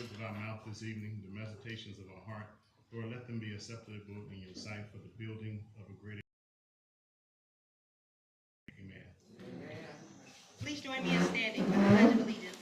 words of our mouth this evening, the meditations of our heart. Lord, let them be acceptable in your sight for the building of a greater. Amen. Please join me in standing for the Pledge of Allegiance.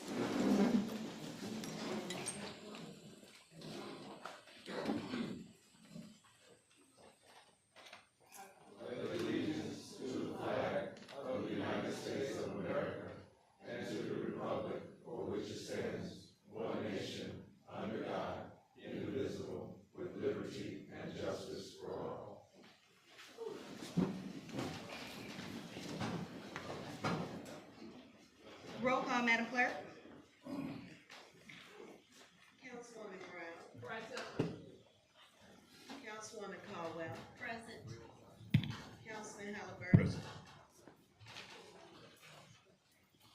Roll call, Madam Clerk. Councilwoman Brown. Present. Councilwoman Caldwell. Present. Councilman Halliburton.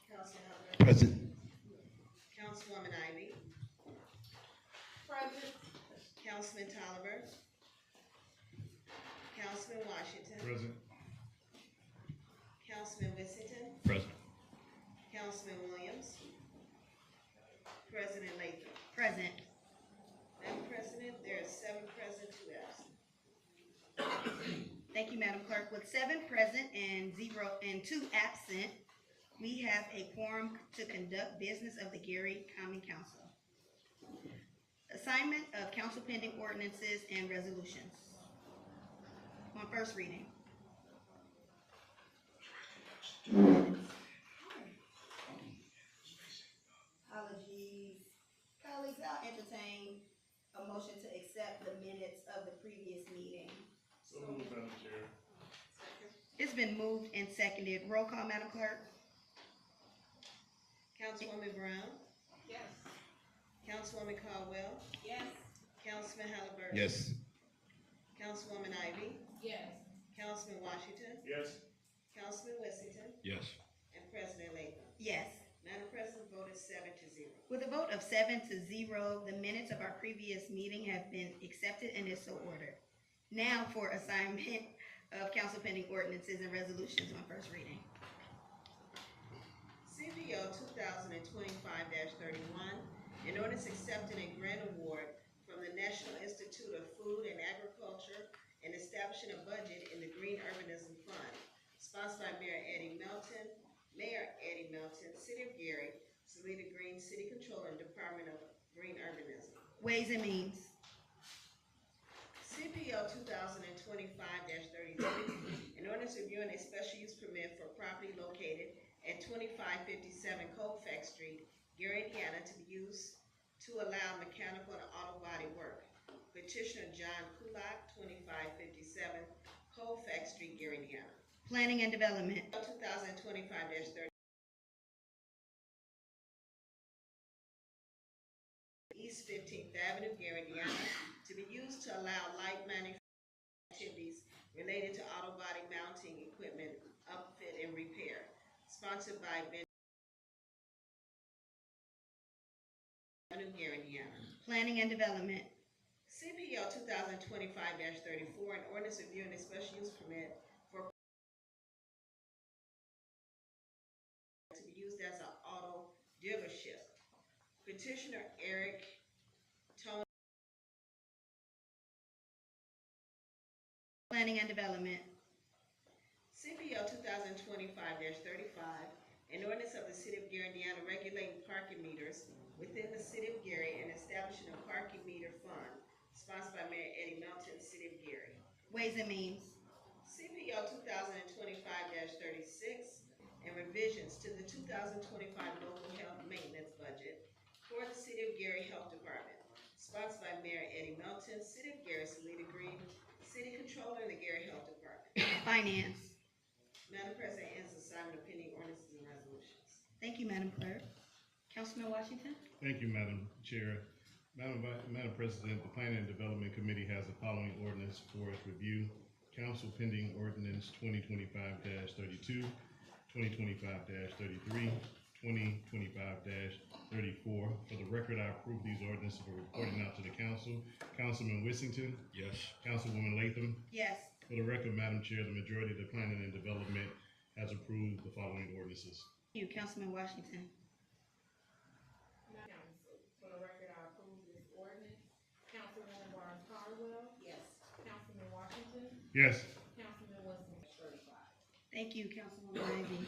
Councilman Halliburton. Present. Councilwoman Ivy. Present. Councilman Tolliver. Councilman Washington. Present. Councilman Whittington. Present. Councilman Williams. President Latham. Present. Madam President, there are 7 present, 2 absent. Thank you, Madam Clerk. With 7 present and 2 absent, we have a quorum to conduct business of the Gary Common Council. Assignment of council pending ordinances and resolutions. On first reading. Apologies. Colleagues, I'll entertain a motion to accept the minutes of the previous meeting. So moved, Madam Chair. It's been moved and seconded. Roll call, Madam Clerk. Councilwoman Brown. Yes. Councilwoman Caldwell. Yes. Councilman Halliburton. Yes. Councilwoman Ivy. Yes. Councilman Washington. Yes. Councilman Whittington. Yes. And President Latham. Yes. Madam President, vote is 7-0. With a vote of 7-0, the minutes of our previous meeting have been accepted and is so ordered. Now for assignment of council pending ordinances and resolutions on first reading. CBO 2025-31, an ordinance accepting a grant award from the National Institute of Food and Agriculture and establishing a budget in the Green Urbanism Fund, sponsored by Mayor Eddie Melton, City of Gary, Salida Green, City Controller, and Department of Green Urbanism. Ways and Means. CBO 2025-33, an ordinance reviewing a special use permit for property located at 2557 Colfax Street, Gary, Indiana, to be used to allow mechanical and auto body work. Petitioner John Kulak, 2557 Colfax Street, Gary, Indiana. Planning and Development. 2025-30. East 15th Avenue, Gary, Indiana, to be used to allow light manufacturing activities related to auto body mounting equipment, upfit, and repair. Sponsored by Avenue, Gary, Indiana. Planning and Development. CBO 2025-34, an ordinance reviewing a special use permit for to be used as an auto dealership. Petitioner Eric Tony. Planning and Development. CBO 2025-35, an ordinance of the City of Gary, Indiana, regulating parking meters within the City of Gary and establishing a parking meter fund, sponsored by Mayor Eddie Melton, City of Gary. Ways and Means. CBO 2025-36, and revisions to the 2025 local health maintenance budget for the City of Gary Health Department, sponsored by Mayor Eddie Melton, City of Gary, Salida Green, City Controller, and the Gary Health Department. Finance. Madam President, ends assignment of pending ordinances and resolutions. Thank you, Madam Clerk. Councilman Washington. Thank you, Madam Chair. Madam President, the Planning and Development Committee has the following ordinance for its review. Council pending ordinance 2025-32, 2025-33, 2025-34. For the record, I approve these ordinances for reporting out to the council. Councilman Whittington. Yes. Councilwoman Latham. Yes. For the record, Madam Chair, the majority of the Planning and Development has approved the following ordinances. Thank you, Councilman Washington. Council, for the record, I approve Cardwell, Yes. Councilman Washington, Yes. Councilman Winston. 35. Thank you, Councilwoman Ivy.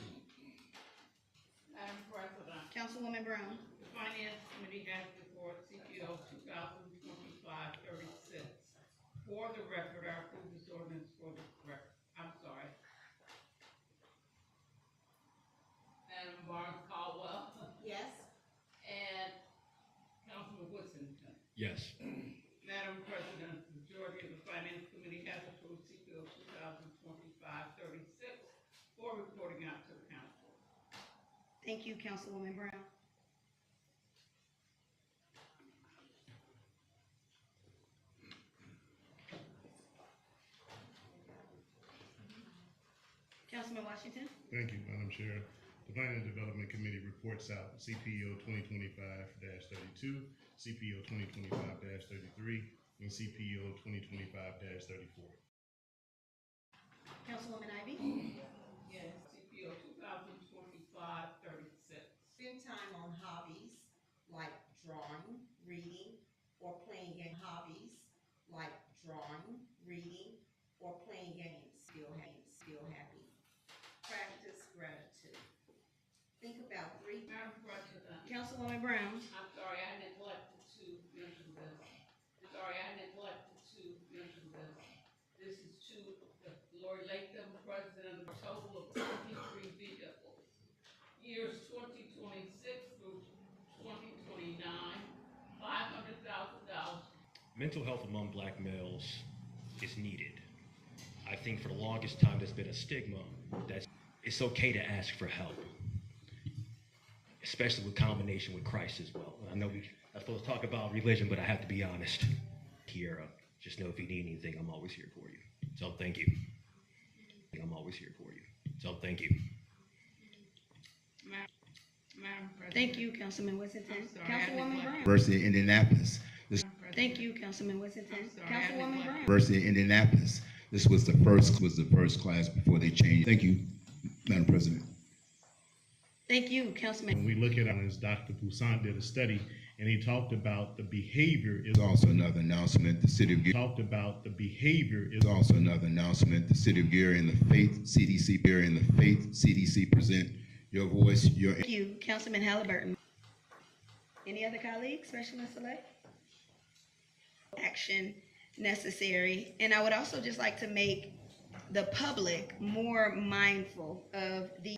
Madam President, Councilwoman Brown. the Finance Committee has before CPO 2025-36. For the record, I approve this ordinance for the record. I'm sorry. Madam Barnes Caldwell Yes. and Councilman Whittington. Yes. Madam President, the majority of the Finance Committee has approved CPO 2025-36 for reporting out to the council. Thank you, Councilwoman Brown. Councilman Washington. Thank you, Madam Chair. The Planning and Development Committee reports out CPO 2025-32, CPO 2025-33, and CPO 2025-34. Councilwoman Ivy. Yes. CPO 2025-36. Spend time on hobbies like drawing, reading, or playing games. Hobbies like drawing, reading, or playing games. Feel happy. Practice gratitude. Think about three. Madam President, Councilwoman Brown. I'm sorry, I neglected to mention this. This is to the Lord Latham, President, a total of 23 vehicles. Years 2026 through 2029, $500,000. Mental health among black males is needed. I think for the longest time there's been a stigma that it's okay to ask for help, especially with combination with Christ as well. I know we're supposed to talk about religion, but I have to be honest. Here, just know if you need anything, I'm always here for you. So thank you. I'm always here for you. So thank you. Madam President. Thank you, Councilman Whittington. I'm sorry, I Councilwoman neglected- Brown. University of Indianapolis. Thank you, Councilman Whittington. I'm sorry, I Councilwoman neglected- Brown. University of Indianapolis. This was the first class before they changed. Thank you, Madam President. Thank you, Councilman. When we look at it, Dr. Poussaint did a study, and he talked about the behavior is There's also another announcement. The city of Gary talked about the behavior is is also another announcement. The city of Gary and the Faith CDC present your voice, your. Thank you, Councilman Halliburton. Any other colleagues, specialist select? Action necessary. And I would also just like to make the public more mindful of the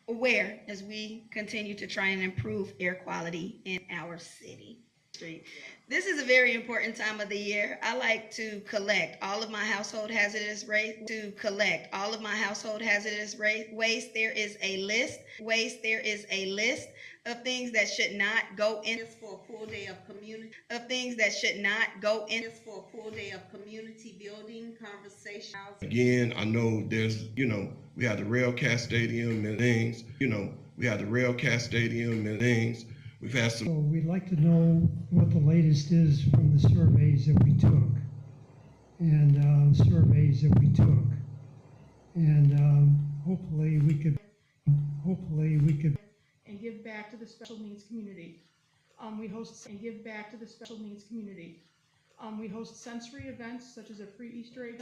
aware as we continue to try and improve air quality in our city. This is a very important time of the year. I like to collect all of my household hazardous waste. There is a list. Of things that should not go in. Just for a full day of community. Of things that should not go in. Just for a full day of community building, conversation. Again, I know there's, we have the Railcast Stadium and things, We've had some. So we'd like to know what the latest is from the surveys that we took. And hopefully we could. And give back to the special needs community. We host sensory events such as a free Easter egg.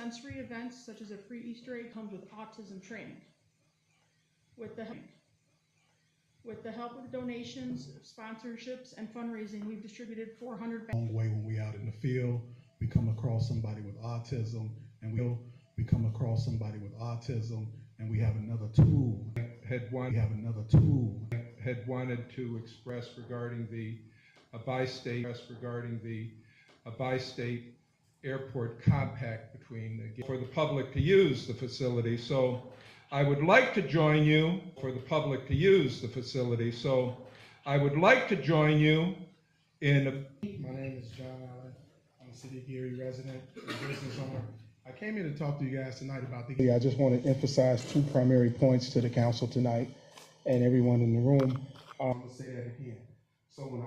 Comes with autism training. With the help of donations, sponsorships, and fundraising, we've distributed 400 long way when we out in the field, we come across somebody with autism, and we have another tool. Had wanted to express regarding the bi-state airport compact between for the public to use the facility. So I would like to join you in My name is John Allen. I'm a City of Gary resident, a business owner. I came here to talk to you guys tonight about the. I just want to emphasize two primary points to the council tonight and everyone in the room. I'm gonna say that again. So when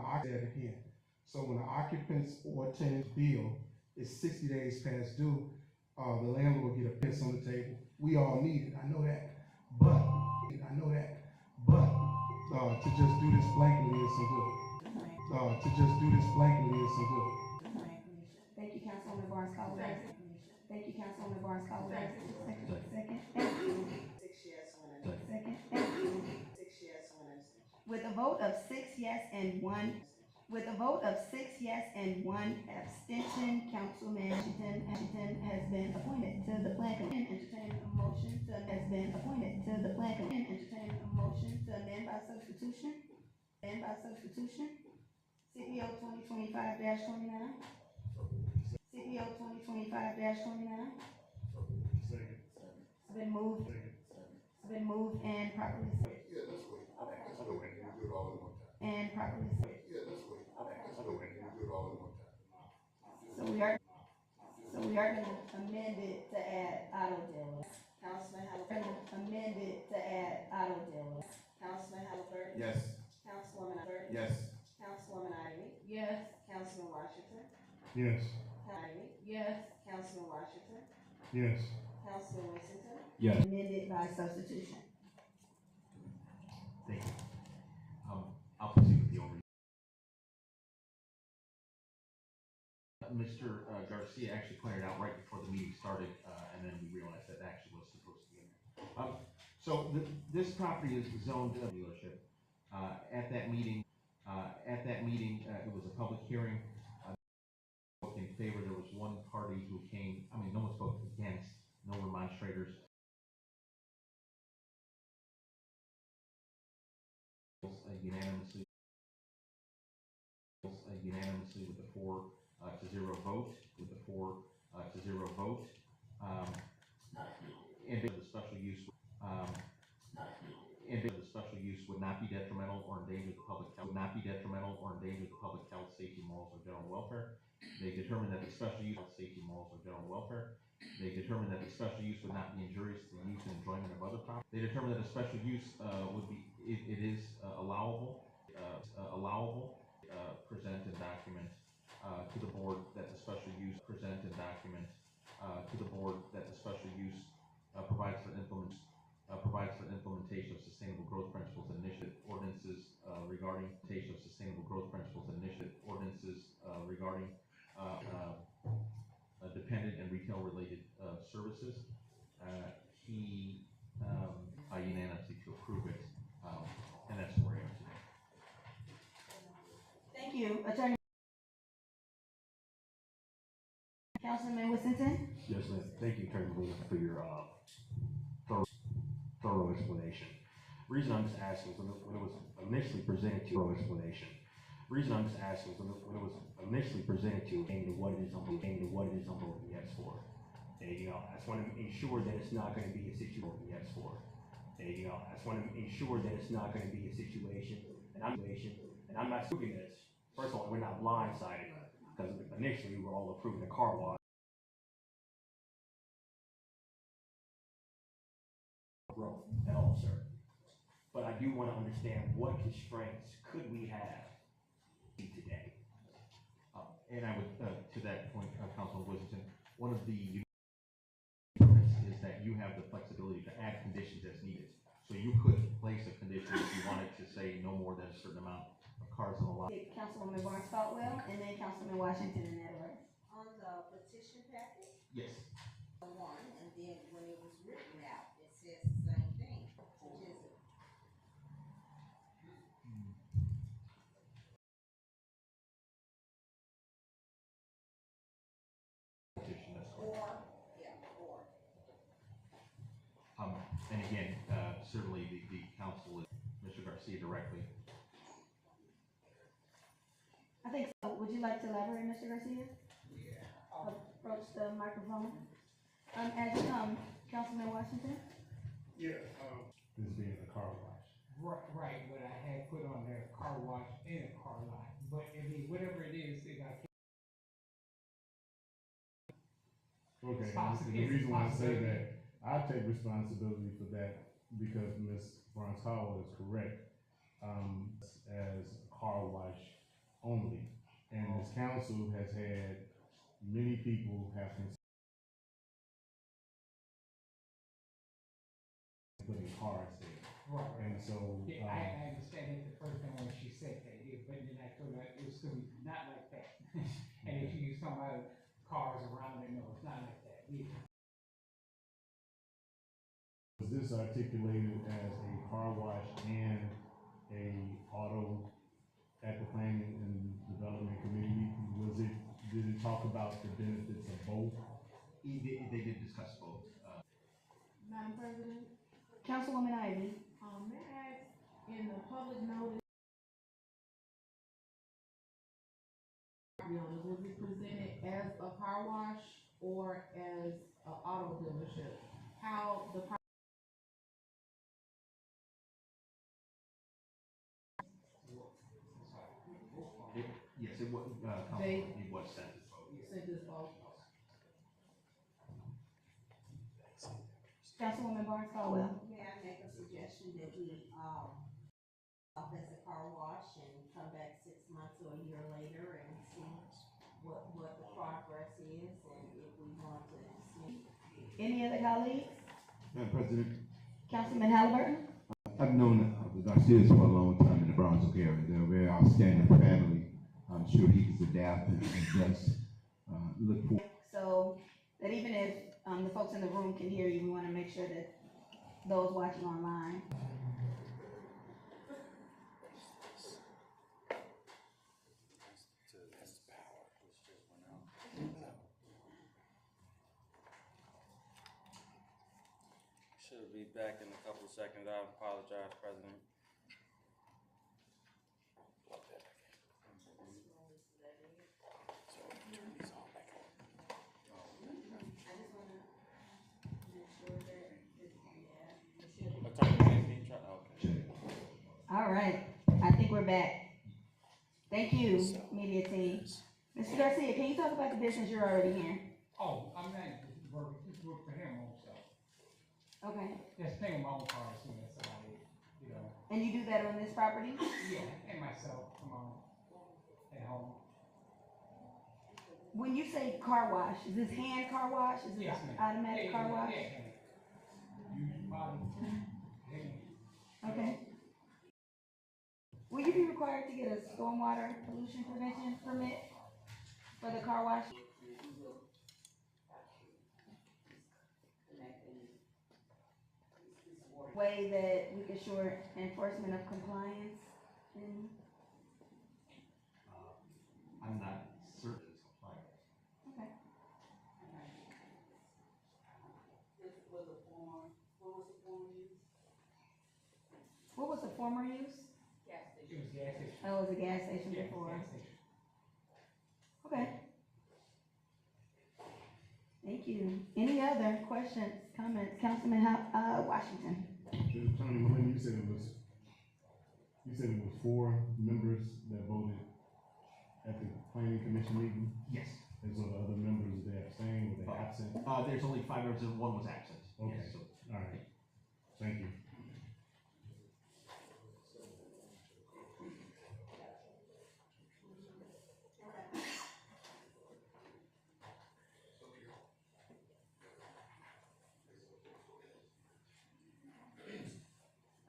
an occupant's or tenant's bill is 60 days past due, the landlord will get a piss on the table. We all need it. I know that. But to just do this blankly is some good. Thank you, Councilwoman Barnes Caldwell. Second. Six yes, one abstention. Second. Six yes, one abstention. With a vote of 6 yes and 1 abstention, Councilman Washington has been appointed to the Plan Commission. Entertain a motion to amend by substitution. CPO 2025-29. CPO 2025-29. Second. It's been moved. And properly So we are gonna amend it to add auto dealers. Councilman Halliburton. Councilman Halliburton. Yes. Councilwoman Halliburton. Yes. Councilwoman Ivy. Yes. Councilman Washington. Yes. Ivy. Yes. Councilman Washington. Yes. Councilman Whittington. Yes. Amended by substitution. Thank you. I'll proceed with the overview. Mr. Garcia actually pointed out right before the meeting started, and then we realized that actually was supposed to be in there. So this property is zoned dealership. At that meeting, it was a public hearing. In favor, there was one party who came, no one spoke against, no remonstrators. Unanimously with the 4-0 vote, and the special use, would not be detrimental or endanger the public health, safety, morals, or general welfare. They determined that the special use of safety, morals, or general welfare. They determined that the special use would not be injurious to the use and enjoyment of other property. They determined that the special use it is allowable. Present and document to the board that the special use provides for implementation of sustainable growth principles and initiative ordinances regarding dependent and retail related services. He unanimously to approve it, and that's where I am today. Thank you, Attorney. Councilman Whittington. Yes, ma'am. Thank you, Attorney Luna, for your thorough explanation. The reason I'm just asking is when it was initially presented to what it was initially presented to what it is I'm voting yes for. And I just want to ensure that it's not going to be a situation yes for. And I just want to ensure that it's not going to be a situation, and I'm not approving this. First of all, we're not blindsided because initially we were all approving the car wash. At all, sir. But I do want to understand what constraints could we have today. And I would, to that point, Councilman Whittington, one of the is that you have the flexibility to add conditions as needed. So you could place a condition if you wanted to say no more than a certain amount of cars on the lot. Councilwoman Barnes Caldwell, and then Councilman Washington in that order. On the petition packet, Yes. one, and then when it was written out, it says the same thing, which is it? Petition, that's correct. Or. And again, certainly the council is Mr. Garcia directly. I think so. Would you like to elaborate, Mr. Garcia? Yeah. Approach the microphone. As you come, Councilman Washington. Yeah. This being a car wash. Right, but I had put on there car wash and a car lot, but I mean, whatever it is, it got. Okay, and the reason why I say that, I take responsibility for that because Ms. Barnes Caldwell is correct, as car wash only. And this council has had many people have putting cars there. Right. And so, Yeah, I understand it the first time when she said that, yeah, but then I told her it was gonna be not like that. And if you use some other cars around it, no, it's not like that. Yeah. this articulated as a car wash and a auto at the planning and development committee? Did it talk about the benefits of both? They did discuss both. Madam President, Councilwoman Ivy. may I ask, in the public notice, was it presented as a car wash or as an auto dealership? How the Yes, it was, it was sent as both. said this both? Councilwoman Barnes Caldwell. May I make a suggestion that we, off as a car wash and come back 6 months or a year later and see what the progress is and if we want to see. Any other colleagues? Madam President, Councilman Halliburton? I've known the Garcias for a long time in the Brownsville area. They're a very outstanding family. I'm sure he can adapt and adjust. Look for. So that even if the folks in the room can hear you, we want to make sure that those watching online. Should be back in a couple of seconds. I apologize, President. All right, I think we're back. Thank you, media team. Mr. Garcia, can you talk about the business you're already here? Oh, I'm not, work for him also. Okay, Just paying my own cars, so and you do that on this property? Yeah, and myself, come on, at home. When you say car wash, is this hand car wash? Is this Yes, ma'am. automatic car wash? Yeah. Use body, hand. Okay. Will you be required to get a stormwater pollution prevention permit for the car wash? Way that we can assure enforcement of compliance and I'm not certain it's compliant. okay. What was the former use? It was gas station. Oh, it was a gas station Yeah, before. gas station. Okay. Any Any other questions, comments? Councilman Washington. Tony Maloney, you said it was 4 members that voted at the planning commission meeting? Yes. And so the other members, they abstained, were they absent? There's only 5 members and 1 was absent. Okay, Yes, so all right, thank you.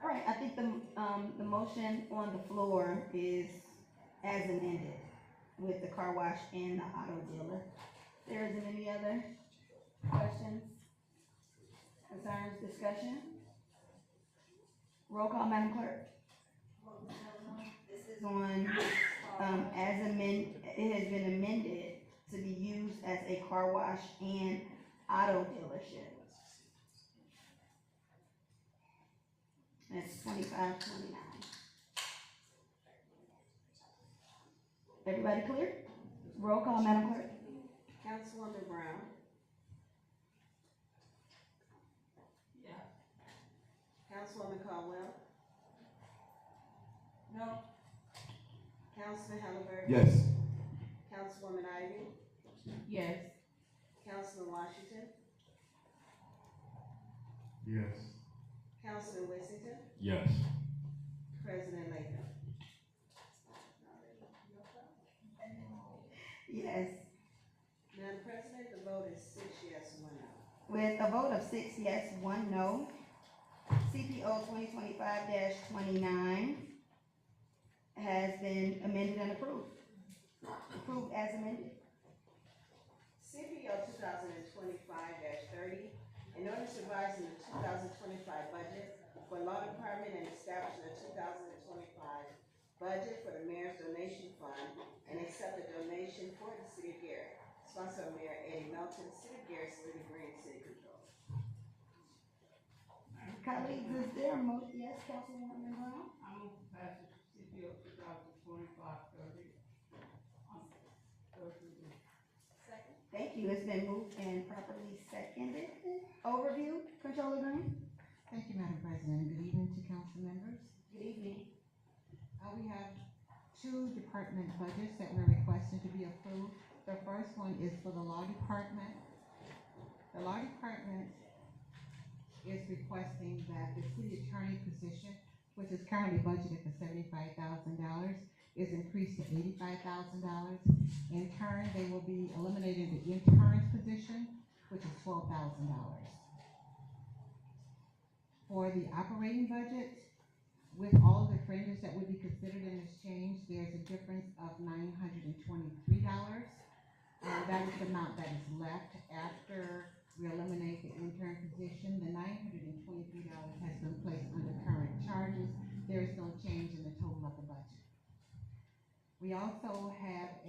All right, I think the motion on the floor is as amended with the car wash and the auto dealer. There isn't any other questions, concerns, discussion? Roll call, Madam Clerk. This is on, as it has been amended to be used as a car wash and auto dealership. That's 2529. Everybody clear? Roll call, Madam Clerk. Councilwoman Brown? Yeah. Councilwoman Caldwell? No. Councilman Halliburton? Yes. Councilwoman Ivy? Yes. Councilman Washington? Yes. Councilman Whittington? Yes. President Latham? Yes. Madam President, the vote is 6 yes, 1 no. With a vote of 6 yes, 1 no, CPO 2025-29 has been amended and approved. Approved as amended. CPO 2025-30, an ordinance revising the 2025 budget the law department and establishing a 2025 budget for the mayor's donation fund and accept a donation for the city of Gary. Sponsor of Mayor Eddie Melton, City of Gary, City of Green, City Control. Colleagues, is there a motion? Yes, Councilwoman Brown? I move to pass CPO 2025-30. Thank you. It's been moved and properly seconded. Overview, Controller Green? Thank you, Madam President. Good evening to council members. Good evening. We have two department budgets that we're requesting to be approved. The first one is for the law department. The law department is requesting that the city attorney position, which is currently budgeted for $75,000, is increased to $85,000. In turn, they will be eliminating the intern's position, which is $12,000. For the operating budget, with all the fringes that would be considered in this change, there's a difference of $923. That is the amount that is left after we eliminate the intern position. The $923 has been placed under current charges. There is no change in the total of the budget. We also have,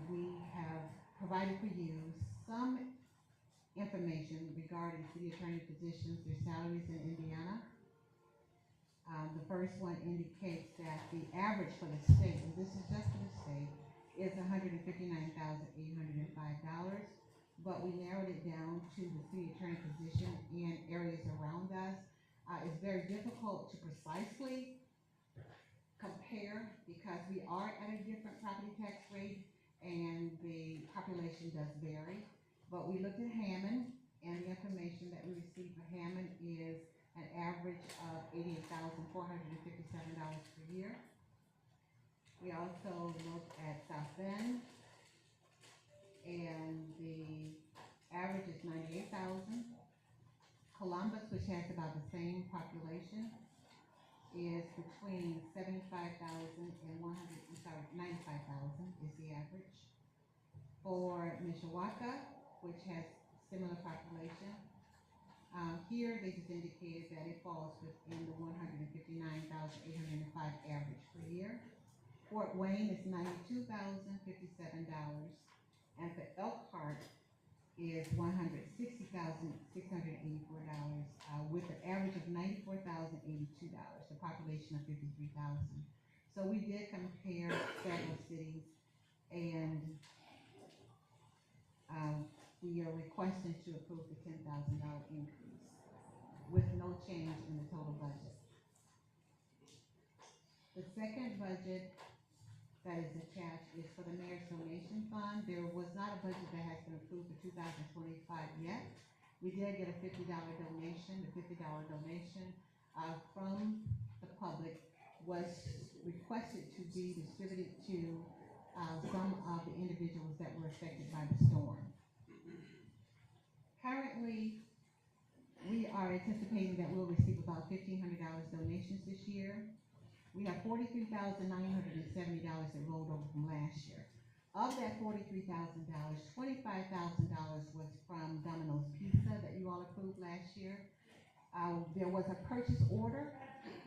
we have provided for you some information regarding city attorney positions, their salaries in Indiana. The first one indicates that the average for the state, and this is just for the state, is $159,805, but we narrowed it down to the city attorney position in areas around us. It's very difficult to precisely compare because we are at a different property tax rate and the population does vary. But we looked at Hammond, and the information that we received for Hammond is an average of $88,457 per year. We also looked at South Bend, and the average is $98,000. Columbus, which has about the same population, is between $95,000 and $95,000 is the average. For Mishawaka, which has similar population, here they just indicated that it falls within the $159,805 average per year. Fort Wayne is $92,057, and for Elkhart is $160,684, with an average of $94,082, the population of 53,000. So we did compare several cities, and we are requesting to approve the $10,000 increase with no change in the total budget. The second budget that is attached is for the mayor's donation fund. There was not a budget that has been approved for 2025 yet. We did get a $50 donation. The $50 donation from the public was requested to be distributed to some of the individuals that were affected by the storm. Currently, we are anticipating that we'll receive about $1,500 donations this year. We have $43,970 that rolled over from last year. Of that $43,000, $25,000 was from Domino's Pizza that you all approved last year. There was a purchase order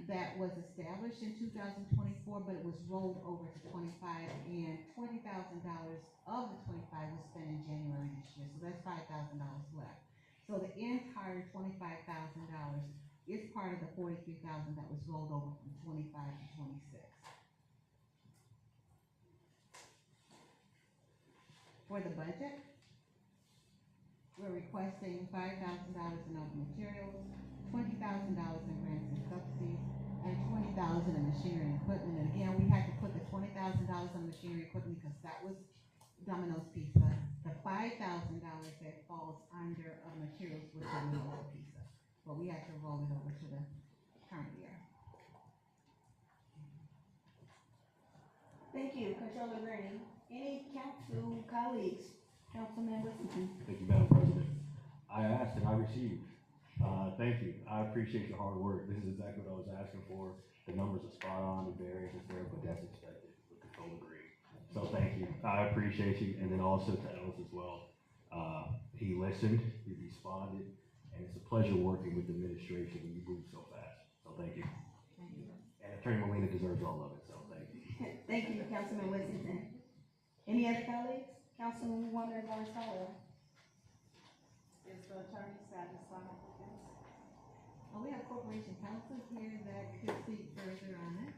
that was established in 2024, but it was rolled over to 25, and $20,000 of the 25 was spent in January this year, so that's $5,000 left. So the entire $25,000 is part of the $43,000 that was rolled over from 25 to 26. For the budget, we're requesting $5,000 in other materials, $20,000 in grants and subsidies, and $20,000 in machinery and equipment. And again, we had to put the $20,000 on machinery and equipment because that was Domino's Pizza. The $5,000 that falls under materials was Domino's Pizza. But we had to roll it over to the current year. Thank you, Controller Green. Any council colleagues, council members? Thank you, Madam President. I asked and I received. Thank you. I appreciate your hard work. This is exactly what I was asking for. The numbers are spot on, the variance is there, but that's expected with Controller Green. So thank you. I appreciate you. And then also to Ellis as well. He listened, he responded, and it's a pleasure working with the administration when you move so fast. So thank you. And Attorney Molina deserves all of it, so thank you. Thank you, Councilman Whittington. Any other colleagues? Councilwoman Barnes Caldwell. Is the attorney satisfied with this? Oh, we have corporation counsel here that could speak further on it.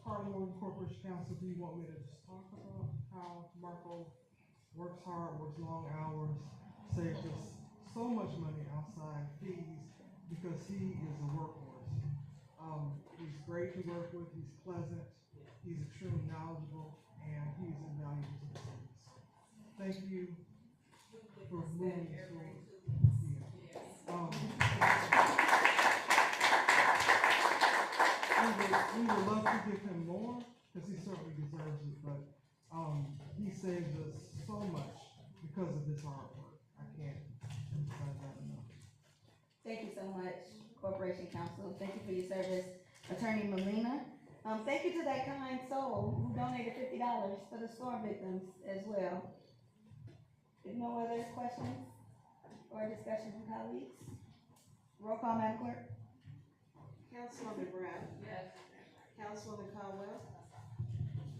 Carla Morgan, Corporation Counsel, do you want me to just talk about how Marco works hard, works long hours, saves us so much money outside fees because he is a workhorse. He's great to work with, he's pleasant, he's extremely knowledgeable, and he's invaluable to the city. So, thank you for moving this forward. We would love to give him more, because he certainly deserves it, but, he saves us so much because of his hard work. I can't emphasize that enough. Thank you so much, Corporation Counsel. Thank you for your service, Attorney Molina. Thank you to that kind soul who donated $50 for the storm victims as well. If no other questions or discussion from colleagues, roll call, Madam Clerk. Councilwoman Brown? Yes. Councilwoman Caldwell?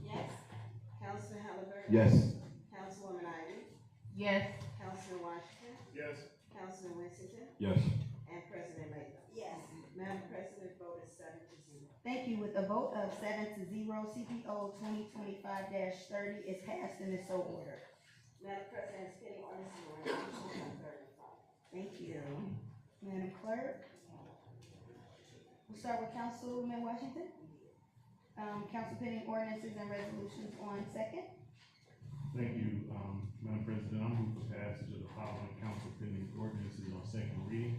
Yes. Councilman Halliburton? Yes. Councilwoman Ivy? Yes. Councilman Washington? Yes. Councilman Winston? Yes. And President Latham? Yes. Madam President, vote is 7-0. Thank you. With a vote of 7-0, CPO 2025-30 is passed and is so ordered. Madam President, pending ordinances and resolutions on third and final. Thank you. Madam Clerk. We'll start with Councilman Washington. Council pending ordinances and resolutions on second. Thank you, Madam President. I move for passage of the following council pending ordinances on second reading.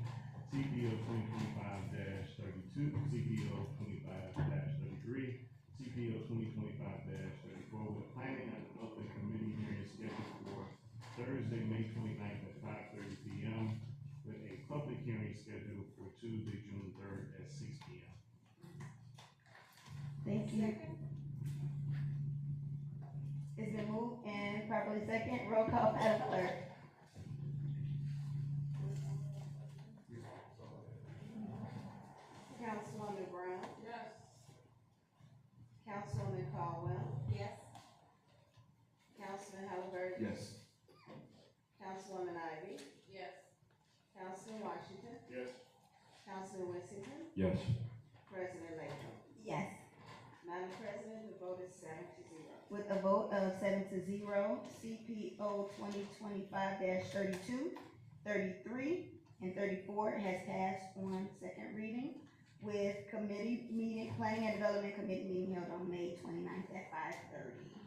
CPO 2025-32, CPO 25-33, CPO 2025-34, with a planning and development committee hearing scheduled for Thursday, May 29th at 5:30 p.m. with a public hearing scheduled for Tuesday, June 3rd at 6 p.m. Thank you. It's been moved and properly second. Roll call, Madam Clerk. Councilwoman Brown? Yes. Councilwoman Caldwell? Yes. Councilman Halliburton? Yes. Councilwoman Ivy? Yes. Councilman Washington? Yes. Councilman Winston? Yes. President Latham? Yes. Madam President, the vote is 7-0. With a vote of 7-0, CPO 2025-32, 33, and 34 has passed on second reading with committee meeting, Planning and Development Committee meeting held on May 29th at 5:30.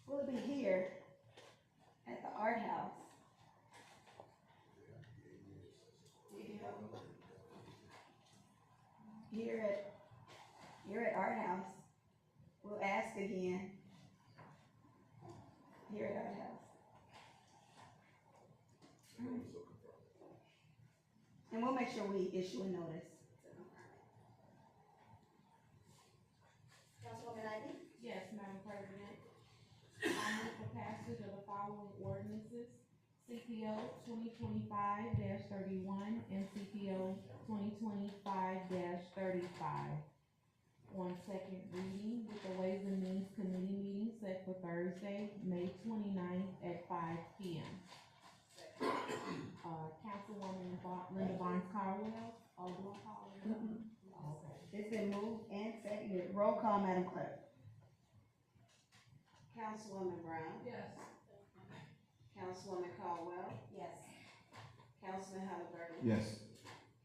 Will it be here at the Art House? Here at Art House. We'll ask again. Here at Art House. And we'll make sure we issue a notice. Councilwoman Ivy? Yes, Madam President. I move for passage of the following ordinances. CPO 2025-31 and CPO 2025-35 on second reading with the Ways and Means Committee meeting set for Thursday, May 29th at 5 p.m. Councilwoman Linda Barnes Caldwell. Oh, do I call her? Okay. It's been moved and seconded. Roll call, Madam Clerk. Councilwoman Brown? Yes. Councilwoman Caldwell? Yes. Councilman Halliburton? Yes.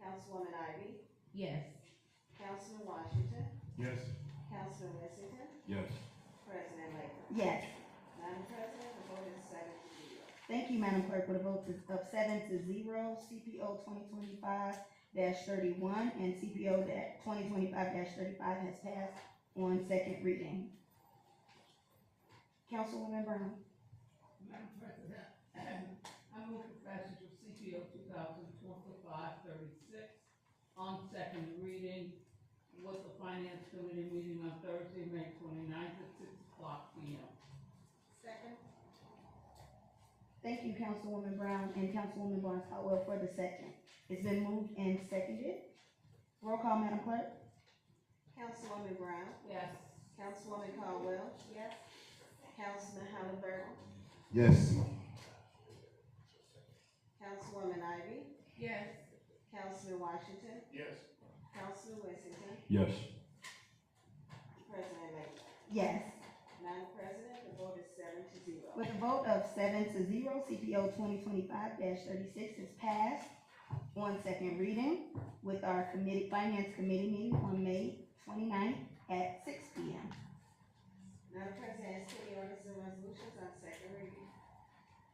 Councilwoman Ivy? Yes. Councilman Washington? Yes. Councilman Winston? Yes. President Latham? Yes. Madam President, the vote is 7-0. Thank you, Madam Clerk. With a vote of 7-0, CPO 2025-31 and CPO 2025-35 has passed on second reading. Councilwoman Brown? Madam President, I move for passage of CPO 2025-36 on second reading with the Finance Committee meeting on Thursday, May 29th at 6:00 p.m. Second. Thank you, Councilwoman Brown and Councilwoman Barnes Caldwell for the second. It's been moved and seconded. Roll call, Madam Clerk. Councilwoman Brown. Yes. Councilwoman Caldwell. Yes. Councilman Halliburton. Yes. Councilwoman Ivy. Yes. Councilman Washington. Yes. Councilman Whittington. Yes. President-elect. Yes. Madam President, the vote is 7-0. With a vote of 7-0, CPO 2025-36 is passed on second reading with our Finance Committee meeting on May 29th at 6 p.m. Madam President, ask any orders and resolutions on second reading.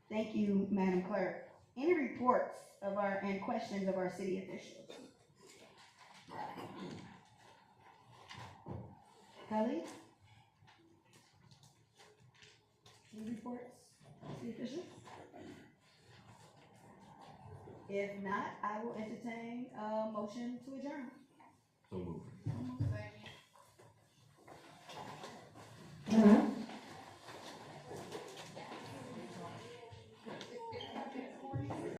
Thank you, Madam Clerk. Any reports and questions of our city officials? Colleagues? Any reports, city officials? If not, I will entertain a motion to adjourn. So moved.